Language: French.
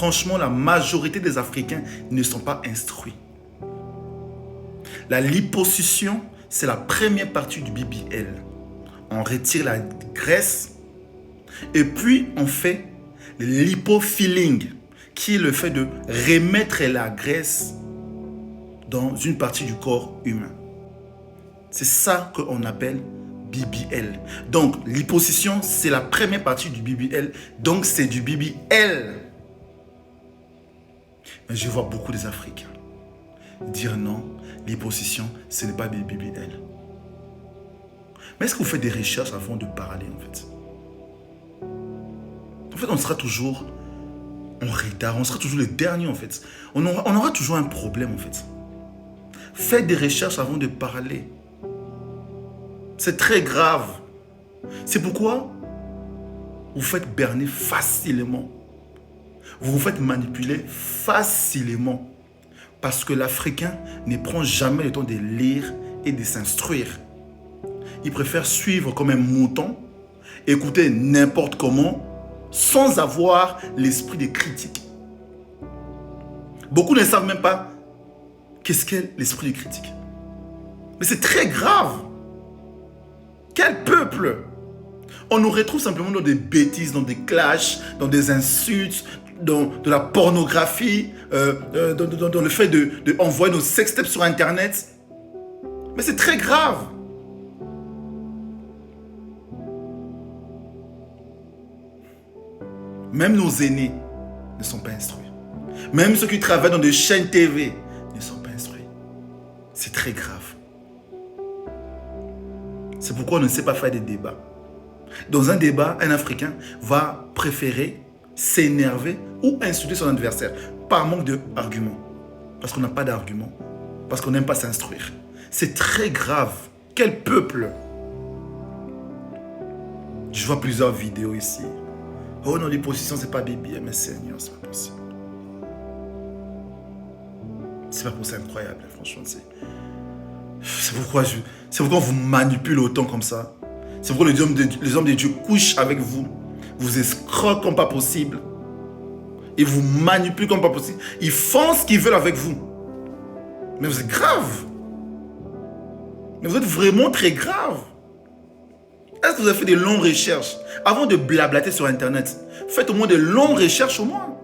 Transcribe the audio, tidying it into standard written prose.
franchement, la majorité des Africains ne sont pas instruits. La liposuction, c'est la première partie du BBL. On retire la graisse et puis on fait le lipofilling, qui est le fait de remettre la graisse dans une partie du corps humain. C'est ça qu'on appelle BBL. Donc, liposuction, c'est la première partie du BBL. Donc, c'est du BBL. Mais je vois beaucoup des Africains dire non, liposuction, ce n'est pas BBL. Mais est-ce que vous faites des recherches avant de parler, en fait? En fait, on sera toujours en retard, on sera toujours le dernier, en fait. On aura toujours un problème, en fait. Faites des recherches avant de parler. C'est très grave. C'est pourquoi vous faites berner facilement. Vous vous faites manipuler facilement. Parce que l'Africain ne prend jamais le temps de lire et de s'instruire. Il préfère suivre comme un mouton, écouter n'importe comment, sans avoir l'esprit de critique. Beaucoup ne savent même pas qu'est-ce qu'est l'esprit de critique. Mais c'est très grave. Quel peuple! On nous retrouve simplement dans des bêtises, dans des clashs, dans des insultes, dans de la pornographie, dans le fait d'envoyer nos sextapes sur Internet. Mais c'est très grave. Même nos aînés ne sont pas instruits. Même ceux qui travaillent dans des chaînes TV ne sont pas instruits. C'est très grave. C'est pourquoi on ne sait pas faire des débats. Dans un débat, un Africain va préférer s'énerver ou insulter son adversaire par manque d'arguments. Parce qu'on n'a pas d'arguments. Parce qu'on n'aime pas s'instruire. C'est très grave. Quel peuple! Je vois plusieurs vidéos ici. Oh non, les positions, c'est pas BBL, mais Seigneur, c'est pas possible. C'est pas possible, c'est incroyable, franchement. C'est pourquoi on vous manipule autant comme ça. C'est pourquoi les hommes de Dieu couchent avec vous. Vous escroquent comme pas possible. Ils vous manipulent comme pas possible. Ils font ce qu'ils veulent avec vous. Mais vous êtes grave. Mais vous êtes vraiment très grave. Est-ce que vous avez fait des longues recherches? Avant de blablater sur Internet, faites au moins des longues recherches au moins.